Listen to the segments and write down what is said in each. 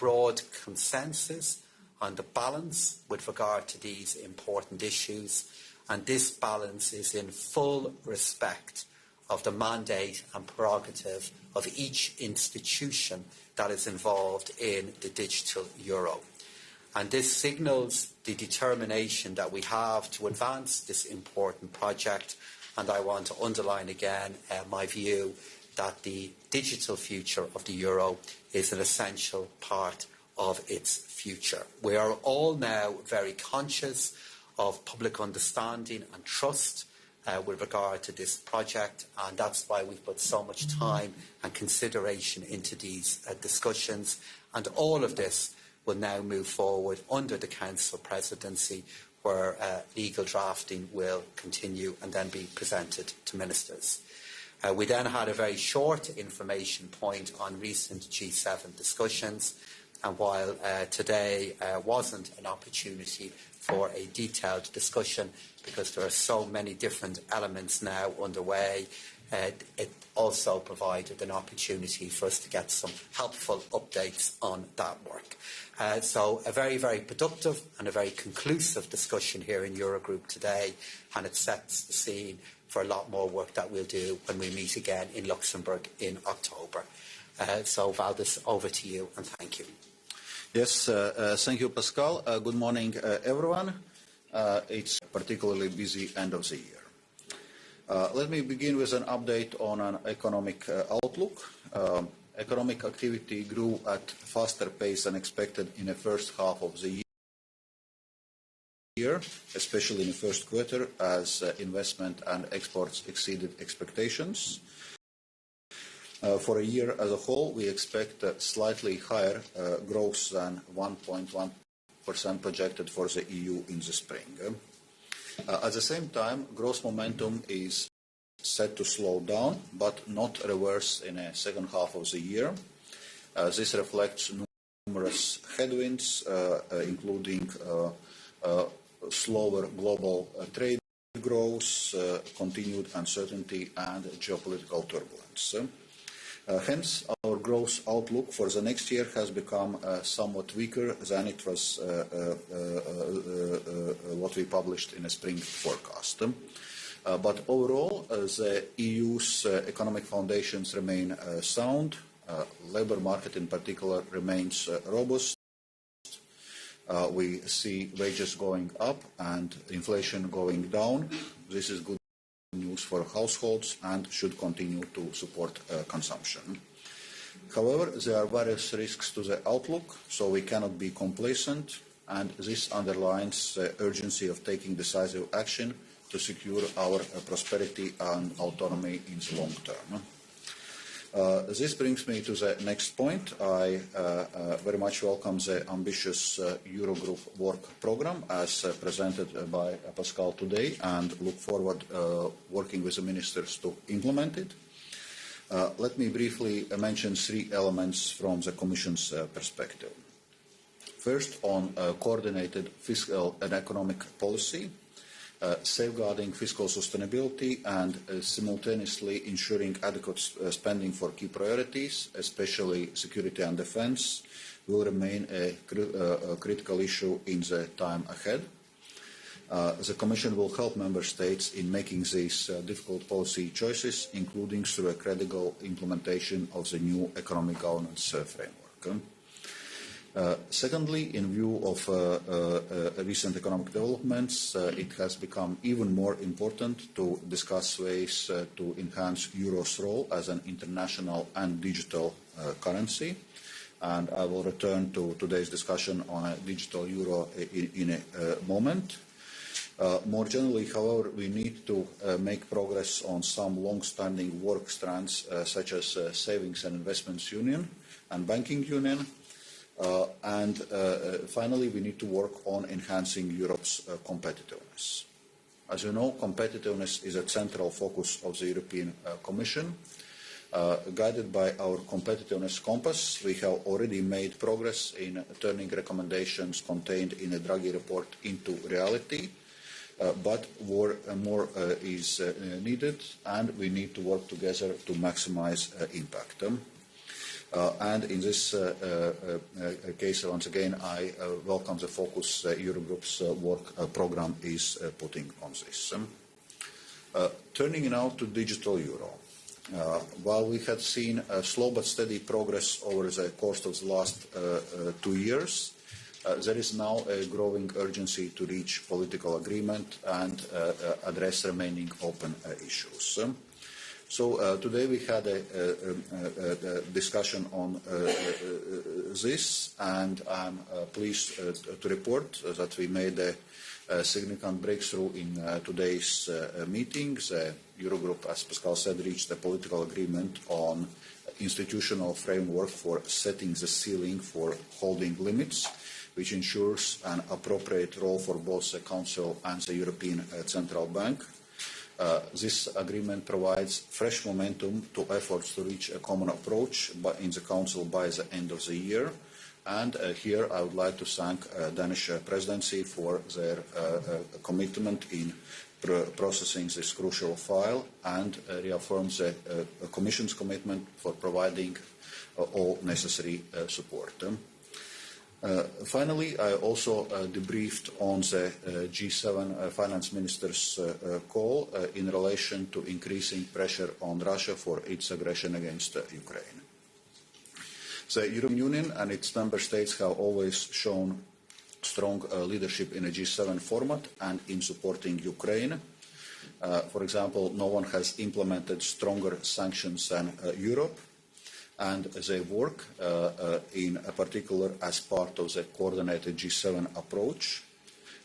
broad consensus on the balance with regard to these important issues, and this balance is in full respect of the mandate and prerogative of each institution that is involved in the digital euro. And this signals the determination that we have to advance this important project, and I want to underline again my view that the digital future of the euro is an essential part of its future. We are all now very conscious of public understanding and trust with regard to this project, and that's why we've put so much time and consideration into these discussions. And all of this will now move forward under the Council presidency, where legal drafting will continue and then be presented to ministers. We then had a very short information point on recent G7 discussions, and while today wasn't an opportunity for a detailed discussion because there are so many different elements now underway, it also provided an opportunity for us to get some helpful updates on that work. So a very, very productive and a very conclusive discussion here in Eurogroup today, and it sets the scene for a lot more work that we'll do when we meet again in Luxembourg in October. So Valdis, over to you, and thank you. Yes, thank you, Pascal. Good morning, everyone. It's a particularly busy end of the year. Let me begin with an update on an economic outlook. Economic activity grew at a faster pace than expected in the first half of the year, especially in the first quarter, as investment and exports exceeded expectations. For a year as a whole, we expect a slightly higher growth than 1.1% projected for the EU in the spring. At the same time, growth momentum is set to slow down, but not reverse in the second half of the year. This reflects numerous headwinds, including slower global trade growth, continued uncertainty, and geopolitical turbulence. Hence, our growth outlook for the next year has become somewhat weaker than it was what we published in a spring forecast. But overall, the EU's economic foundations remain sound. Labour market in particular remains robust. We see wages going up and inflation going down. This is good news for households and should continue to support consumption. However, there are various risks to the outlook, so we cannot be complacent, and this underlines the urgency of taking decisive action to secure our prosperity and autonomy in the long term. This brings me to the next point. I very much welcome the ambitious Eurogroup work programme as presented by Pascal today, and look forward working with the ministers to implement it. Let me briefly mention three elements from the Commission's perspective. First, on coordinated fiscal and economic policy, safeguarding fiscal sustainability and simultaneously ensuring adequate spending for key priorities, especially security and defence, will remain a critical issue in the time ahead. The Commission will help Member States in making these difficult policy choices, including through a credible implementation of the new economic governance framework. Secondly, in view of recent economic developments, it has become even more important to discuss ways to enhance Euro's role as an international and digital currency. And I will return to today's discussion on a digital euro in a moment. More generally, however, we need to make progress on some long-standing work strands, such as Savings and Investments Union and Banking Union. Finally, we need to work on enhancing Europe's competitiveness. As you know, competitiveness is a central focus of the European Commission. Guided by our competitiveness compass, we have already made progress in turning recommendations contained in the Draghi report into reality, but more is needed, and we need to work together to maximise impact. And in this case, once again, I welcome the focus Eurogroup's work program is putting on this. Turning now to digital euro. While we had seen slow but steady progress over the course of the last 2 years, there is now a growing urgency to reach political agreement and address remaining open issues. So today we had a discussion on this, and I'm pleased to report that we made a significant breakthrough in today's meeting. The Eurogroup, as Pascal said, reached a political agreement on institutional framework for setting the ceiling for holding limits, which ensures an appropriate role for both the Council and the European Central Bank. This agreement provides fresh momentum to efforts to reach a common approach in the Council by the end of the year. And here I would like to thank the Danish Presidency for their commitment in processing this crucial file, and reaffirm the Commission's commitment for providing all necessary support. Finally, I also debriefed on the G7 finance ministers' call in relation to increasing pressure on Russia for its aggression against Ukraine. The European Union and its member states have always shown strong leadership in a G7 format and in supporting Ukraine. For example, no one has implemented stronger sanctions than Europe, and they work in particular as part of the coordinated G7 approach.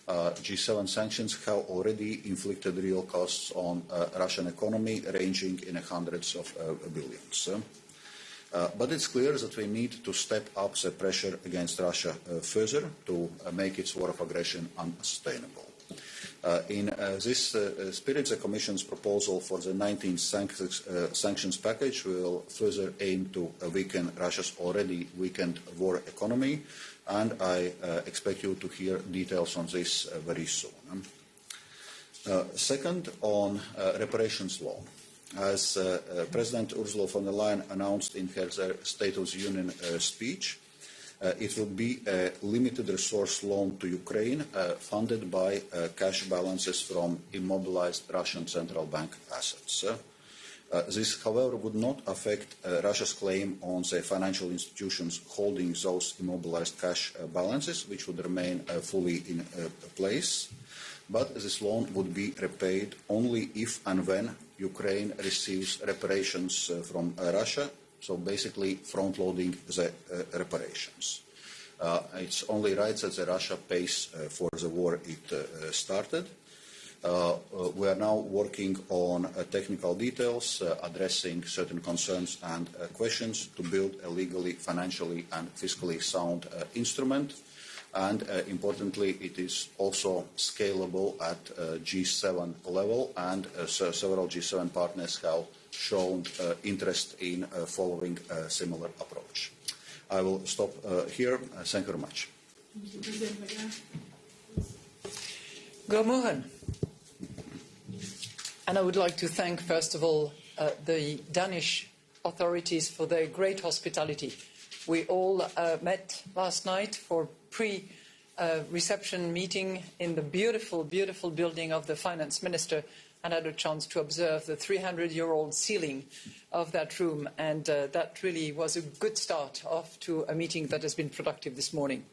G7 sanctions have already inflicted real costs on Russian economy, ranging in hundreds of billions. But it's clear that we need to step up the pressure against Russia further to make its war of aggression unsustainable. In this spirit, the Commission's proposal for the 19th sanctions package will further aim to weaken Russia's already weakened war economy, and I expect you to hear details on this very soon. Second, on reparations law. As President Ursula von der Leyen announced in her State of the Union speech, it will be a limited resource loan to Ukraine funded by cash balances from immobilized Russian central bank assets. This, however, would not affect Russia's claim on the financial institutions holding those immobilized cash balances, which would remain fully in place. But this loan would be repaid only if and when Ukraine receives reparations from Russia, so basically front-loading the reparations. It's only right that Russia pays for the war it started. We are now working on technical details, addressing certain concerns and questions to build a legally, financially and fiscally sound instrument. And importantly, it is also scalable at G7 level, and several G7 partners have shown interest in following a similar approach. I will stop here. Thank you very much. Good morning. And I would like to thank, first of all, the Danish authorities for their great hospitality. We all met last night for pre-reception meeting in the beautiful, beautiful building of the finance minister, and had a chance to observe the 300-year-old ceiling of that room. And that really was a good start off to a meeting that has been productive this morning.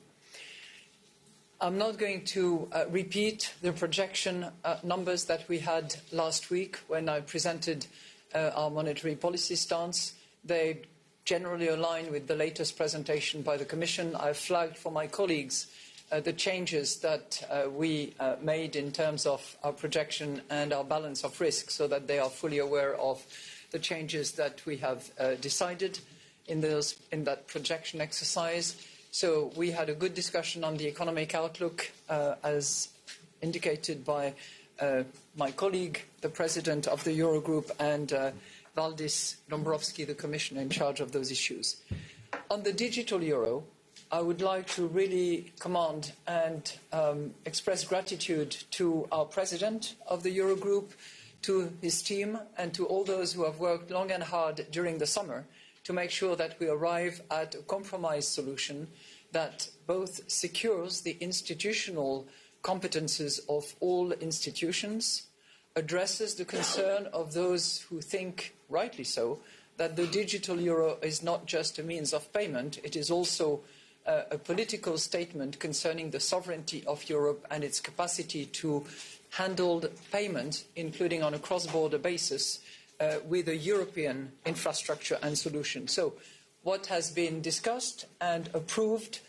I'm not going to repeat the projection numbers that we had last week when I presented our monetary policy stance. They generally align with the latest presentation by the Commission. I've flagged for my colleagues the changes that we made in terms of our projection and our balance of risk, so that they are fully aware of the changes that we have decided in that projection exercise. So we had a good discussion on the economic outlook, as indicated by my colleague, the President of the Eurogroup, and Valdis Dombrovskis, the Commissioner in charge of those issues. On the digital euro, I would like to really commend and express gratitude to our President of the Eurogroup, to his team, and to all those who have worked long and hard during the summer to make sure that we arrive at a compromise solution that both secures the institutional competences of all institutions, addresses the concern of those who think, rightly so, that the digital euro is not just a means of payment, it is also a political statement concerning the sovereignty of Europe and its capacity to handle payment, including on a cross-border basis, with a European infrastructure and solution. So what has been discussed and approved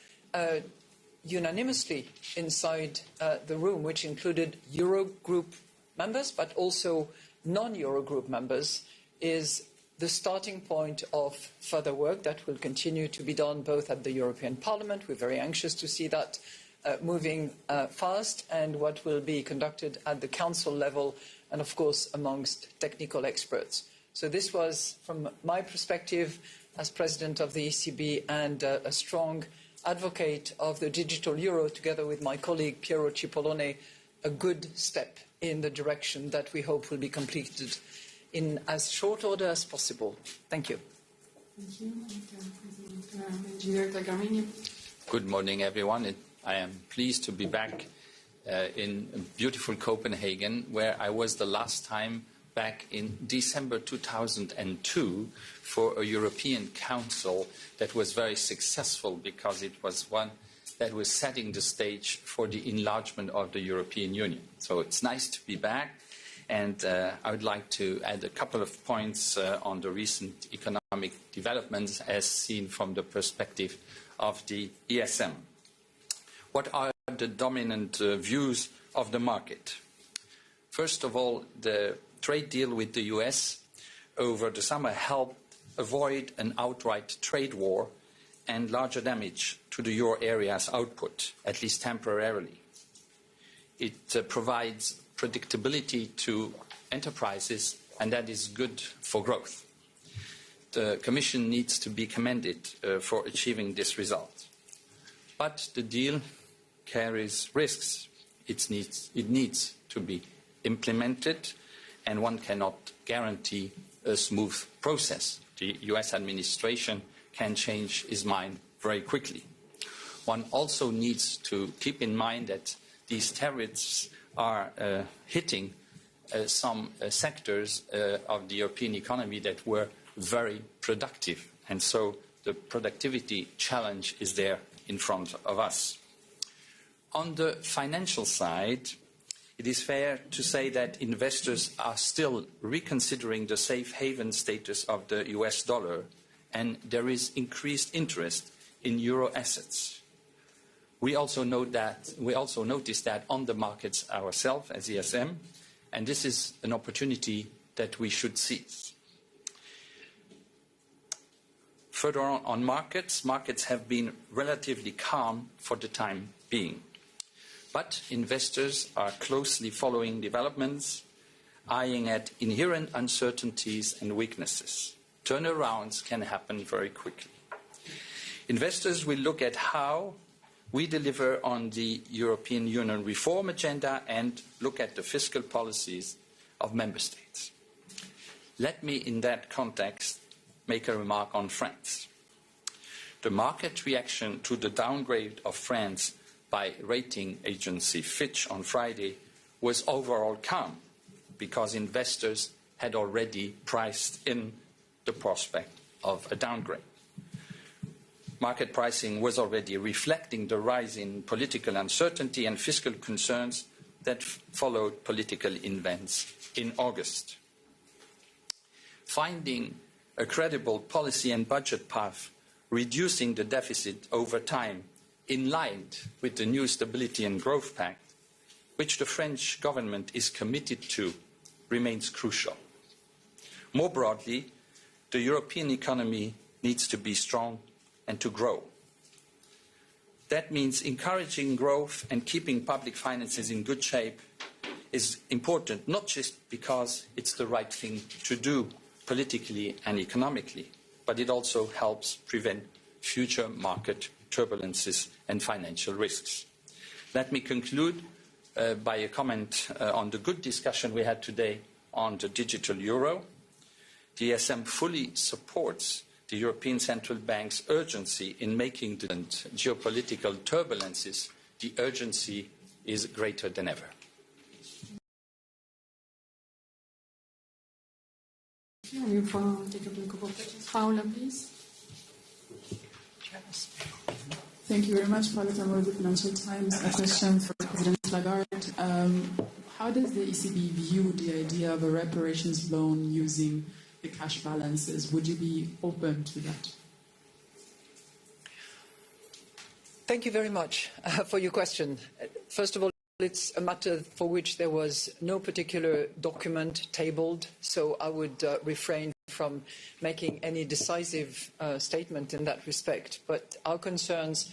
unanimously inside the room, which included Eurogroup members, but also non-Eurogroup members, is the starting point of further work that will continue to be done both at the European Parliament. We're very anxious to see that moving fast, and what will be conducted at the Council level and, of course, amongst technical experts. So this was, from my perspective, as President of the ECB and a strong advocate of the digital euro, together with my colleague Piero Cipollone, a good step in the direction that we hope will be completed in as short order as possible. Thank you. Thank you. President Good morning, everyone. I am pleased to be back in beautiful Copenhagen, where I was the last time back in December 2002 for a European Council that was very successful because it was one that was setting the stage for the enlargement of the European Union. So it's nice to be back. And I would like to add a couple of points on the recent economic developments as seen from the perspective of the ESM. What are the dominant views of the market? First of all, the trade deal with the US over the summer helped avoid an outright trade war and larger damage to the euro area's output, at least temporarily. It provides predictability to enterprises, and that is good for growth. The Commission needs to be commended for achieving this result. But the deal carries risks. It needs to be implemented, and one cannot guarantee a smooth process. The US administration can change its mind very quickly. One also needs to keep in mind that these tariffs are hitting some sectors of the European economy that were very productive. And so the productivity challenge is there in front of us. On the financial side, it is fair to say that investors are still reconsidering the safe haven status of the US dollar, and there is increased interest in euro assets. We also notice that on the markets ourselves as ESM, and this is an opportunity that we should seize. Further on markets have been relatively calm for the time being. But investors are closely following developments, eyeing at inherent uncertainties and weaknesses. Turnarounds can happen very quickly. Investors will look at how we deliver on the European Union reform agenda and look at the fiscal policies of member states. Let me, in that context, make a remark on France. The market reaction to the downgrade of France by rating agency Fitch on Friday was overall calm because investors had already priced in the prospect of a downgrade. Market pricing was already reflecting the rise in political uncertainty and fiscal concerns that followed political events in August. Finding a credible policy and budget path, reducing the deficit over time in line with the new Stability and Growth Pact, which the French government is committed to, remains crucial. More broadly, the European economy needs to be strong and to grow. That means encouraging growth and keeping public finances in good shape is important, not just because it's the right thing to do politically and economically, but it also helps prevent future market turbulences and financial risks. Let me conclude by a comment on the good discussion we had today on the digital euro. The ESM fully supports the European Central Bank's urgency in making the geopolitical turbulences, the urgency is greater than ever. Paula, please. Thank you very much. Paula Tamaro, the Financial Times. A question for President Lagarde. How does the ECB view the idea of a reparations loan using the cash balances? Would you be open to that? Thank you very much for your question. First of all, it's a matter for which there was no particular document tabled, so I would refrain from making any decisive statement in that respect. But our concerns